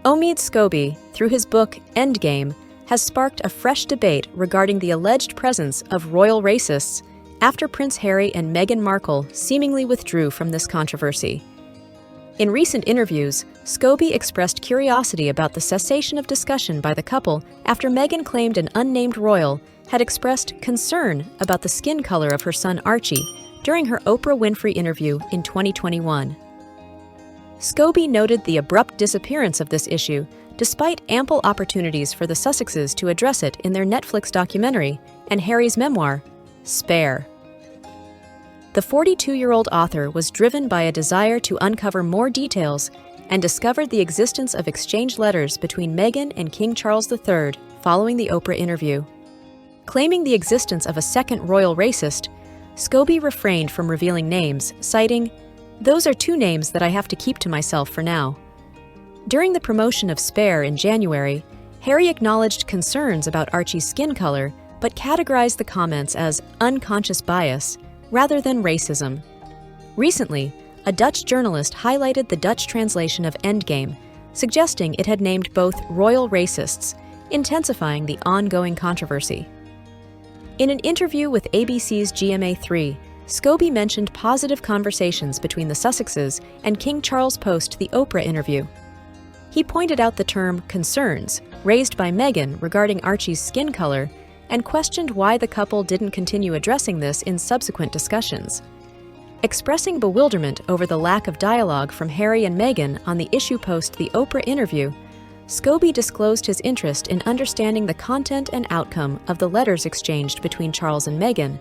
Omid Scobie, through his book Endgame, has sparked a fresh debate regarding the alleged presence of royal racists after Prince Harry and Meghan Markle seemingly withdrew from this controversy. In recent interviews, Scobie expressed curiosity about the cessation of discussion by the couple after Meghan claimed an unnamed royal had expressed concern about the skin color of her son Archie during her Oprah Winfrey interview in 2021. Scobie noted the abrupt disappearance of this issue despite ample opportunities for the Sussexes to address it in their Netflix documentary and Harry's memoir, Spare. The 42-year-old author was driven by a desire to uncover more details and discovered the existence of exchanged letters between Meghan and King Charles III following the Oprah interview. Claiming the existence of a second royal racist, Scobie refrained from revealing names, citing, "Those are two names that I have to keep to myself for now." During the promotion of Spare in January, Harry acknowledged concerns about Archie's skin color, but categorized the comments as unconscious bias rather than racism. Recently, a Dutch journalist highlighted the Dutch translation of Endgame, suggesting it had named both royal racists, intensifying the ongoing controversy. In an interview with ABC's GMA3, Scobie mentioned positive conversations between the Sussexes and King Charles post the Oprah interview. He pointed out the term concerns raised by Meghan regarding Archie's skin color and questioned why the couple didn't continue addressing this in subsequent discussions. Expressing bewilderment over the lack of dialogue from Harry and Meghan on the issue post the Oprah interview, Scobie disclosed his interest in understanding the content and outcome of the letters exchanged between Charles and Meghan.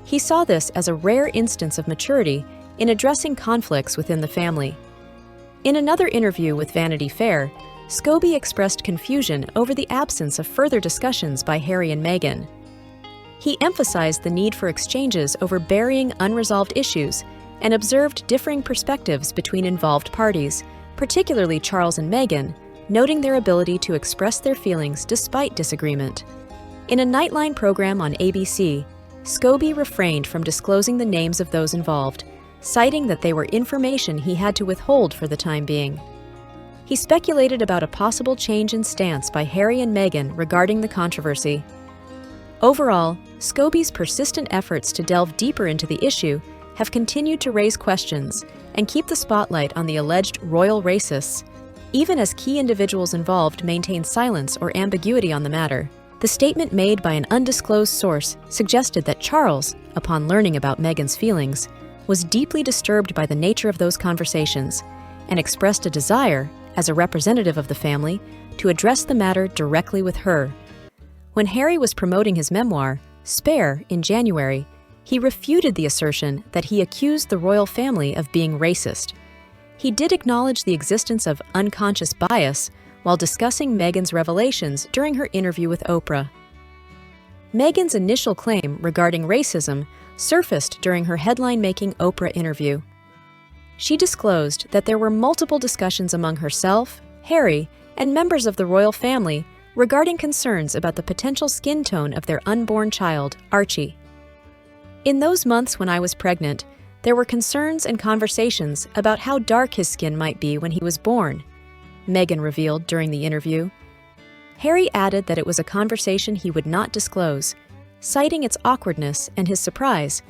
He saw this as a rare instance of maturity in addressing conflicts within the family. In another interview with Vanity Fair, Scobie expressed confusion over the absence of further discussions by Harry and Meghan. He emphasized the need for exchanges over burying unresolved issues and observed differing perspectives between involved parties, particularly Charles and Meghan, noting their ability to express their feelings despite disagreement. In a Nightline program on ABC, Scobie refrained from disclosing the names of those involved, citing that they were information he had to withhold for the time being. He speculated about a possible change in stance by Harry and Meghan regarding the controversy. Overall, Scobie's persistent efforts to delve deeper into the issue have continued to raise questions and keep the spotlight on the alleged royal racists, even as key individuals involved maintain silence or ambiguity on the matter. The statement made by an undisclosed source suggested that Charles, upon learning about Meghan's feelings, was deeply disturbed by the nature of those conversations and expressed a desire, as a representative of the family, to address the matter directly with her. When Harry was promoting his memoir, Spare, in January, he refuted the assertion that he accused the royal family of being racist. He did acknowledge the existence of unconscious bias while discussing Meghan's revelations during her interview with Oprah. Meghan's initial claim regarding racism surfaced during her headline-making Oprah interview. She disclosed that there were multiple discussions among herself, Harry, and members of the royal family regarding concerns about the potential skin tone of their unborn child, Archie. "In those months when I was pregnant, there were concerns and conversations about how dark his skin might be when he was born," Meghan revealed during the interview. Harry added that it was a conversation he would not disclose, citing its awkwardness and his surprise,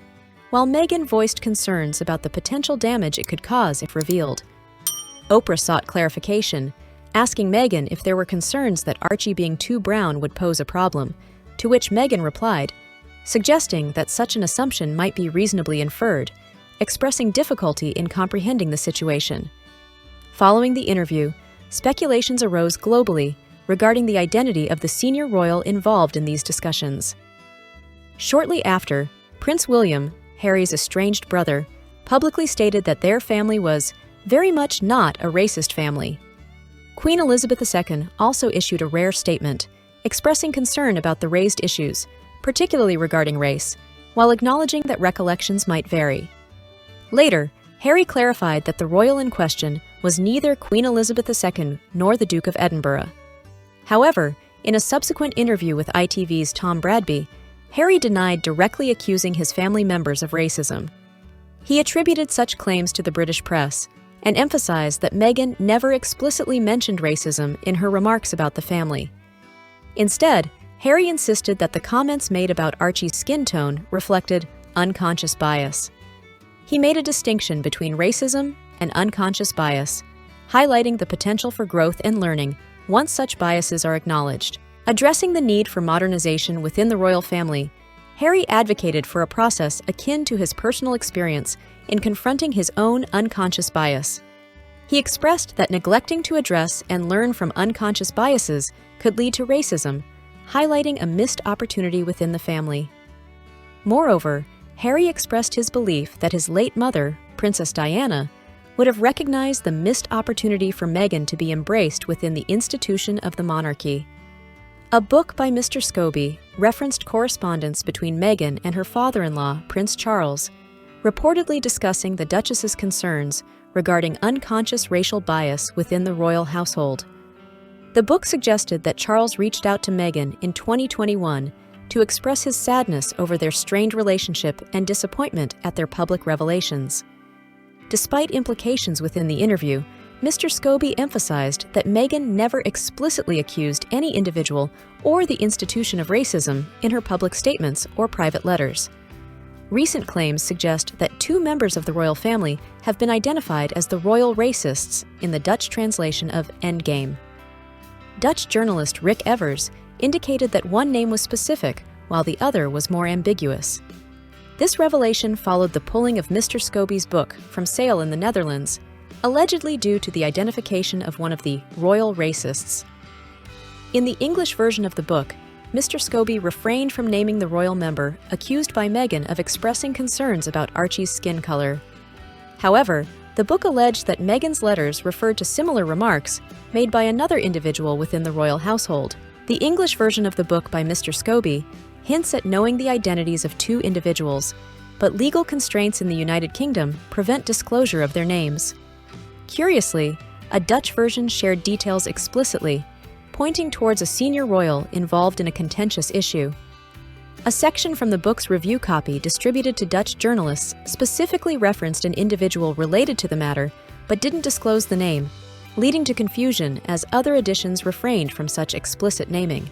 while Meghan voiced concerns about the potential damage it could cause if revealed. Oprah sought clarification, asking Meghan if there were concerns that Archie being too brown would pose a problem, to which Meghan replied, suggesting that such an assumption might be reasonably inferred, expressing difficulty in comprehending the situation. Following the interview, speculations arose globally regarding the identity of the senior royal involved in these discussions. Shortly after, Prince William, Harry's estranged brother, publicly stated that their family was very much not a racist family. Queen Elizabeth II also issued a rare statement, expressing concern about the raised issues, particularly regarding race, while acknowledging that recollections might vary. Later, Harry clarified that the royal in question was neither Queen Elizabeth II nor the Duke of Edinburgh. However, in a subsequent interview with ITV's Tom Bradby, Harry denied directly accusing his family members of racism. He attributed such claims to the British press, and emphasized that Meghan never explicitly mentioned racism in her remarks about the family. Instead, Harry insisted that the comments made about Archie's skin tone reflected unconscious bias. He made a distinction between racism and unconscious bias, highlighting the potential for growth and learning once such biases are acknowledged. Addressing the need for modernization within the royal family, Harry advocated for a process akin to his personal experience in confronting his own unconscious bias. He expressed that neglecting to address and learn from unconscious biases could lead to racism, highlighting a missed opportunity within the family. Moreover, Harry expressed his belief that his late mother, Princess Diana, would have recognized the missed opportunity for Meghan to be embraced within the institution of the monarchy. A book by Mr. Scobie referenced correspondence between Meghan and her father-in-law, Prince Charles, reportedly discussing the Duchess's concerns regarding unconscious racial bias within the royal household. The book suggested that Charles reached out to Meghan in 2021 to express his sadness over their strained relationship and disappointment at their public revelations. Despite implications within the interview, Mr. Scobie emphasized that Meghan never explicitly accused any individual or the institution of racism in her public statements or private letters. Recent claims suggest that 2 members of the royal family have been identified as the royal racists in the Dutch translation of Endgame. Dutch journalist Rick Evers indicated that one name was specific while the other was more ambiguous. This revelation followed the pulling of Mr. Scobie's book from sale in the Netherlands, allegedly due to the identification of one of the royal racists. In the English version of the book, Mr. Scobie refrained from naming the royal member accused by Meghan of expressing concerns about Archie's skin color. However, the book alleged that Meghan's letters referred to similar remarks made by another individual within the royal household. The English version of the book by Mr. Scobie hints at knowing the identities of 2 individuals, but legal constraints in the United Kingdom prevent disclosure of their names. Curiously, a Dutch version shared details explicitly, pointing towards a senior royal involved in a contentious issue. A section from the book's review copy distributed to Dutch journalists specifically referenced an individual related to the matter, but didn't disclose the name, leading to confusion as other editions refrained from such explicit naming.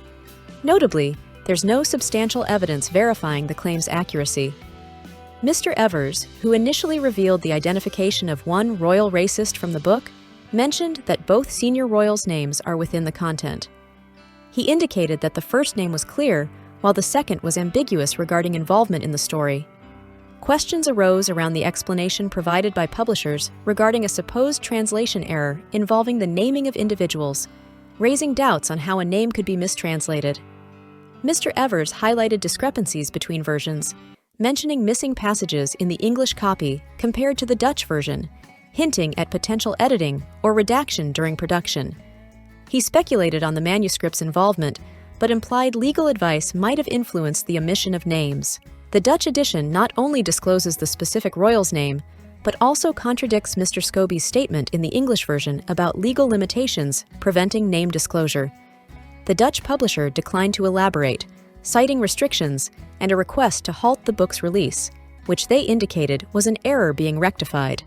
Notably, there's no substantial evidence verifying the claim's accuracy. Mr. Evers, who initially revealed the identification of one royal racist from the book, mentioned that both senior royals' names are within the content. He indicated that the first name was clear, while the second was ambiguous regarding involvement in the story. Questions arose around the explanation provided by publishers regarding a supposed translation error involving the naming of individuals, raising doubts on how a name could be mistranslated. Mr. Evers highlighted discrepancies between versions, mentioning missing passages in the English copy compared to the Dutch version, hinting at potential editing or redaction during production. He speculated on the manuscript's involvement, but implied legal advice might have influenced the omission of names. The Dutch edition not only discloses the specific royal's name, but also contradicts Mr. Scobie's statement in the English version about legal limitations preventing name disclosure. The Dutch publisher declined to elaborate, citing restrictions and a request to halt the book's release, which they indicated was an error being rectified.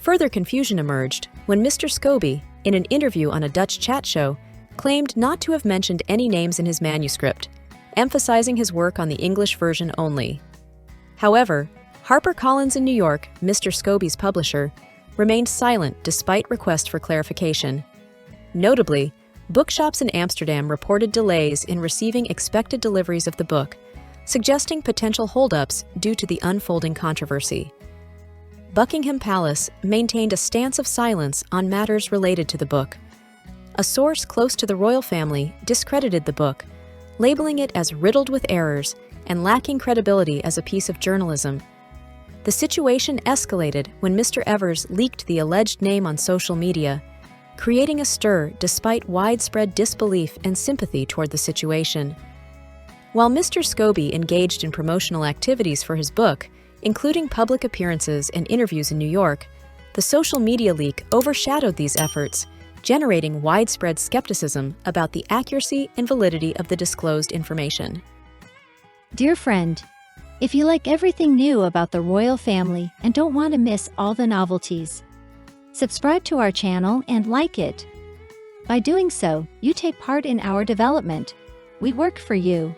Further confusion emerged when Mr. Scobie, in an interview on a Dutch chat show, claimed not to have mentioned any names in his manuscript, emphasizing his work on the English version only. However, HarperCollins in New York, Mr. Scobie's publisher, remained silent despite requests for clarification. Notably, bookshops in Amsterdam reported delays in receiving expected deliveries of the book, suggesting potential holdups due to the unfolding controversy. Buckingham Palace maintained a stance of silence on matters related to the book. A source close to the royal family discredited the book, labeling it as riddled with errors and lacking credibility as a piece of journalism. The situation escalated when Mr. Evers leaked the alleged name on social media, creating a stir despite widespread disbelief and sympathy toward the situation. While Mr. Scobie engaged in promotional activities for his book, including public appearances and interviews in New York, the social media leak overshadowed these efforts, generating widespread skepticism about the accuracy and validity of the disclosed information. Dear friend, if you like everything new about the royal family and don't want to miss all the novelties, Subscribe to our channel and like it. By doing so, you take part in our development. We work for you.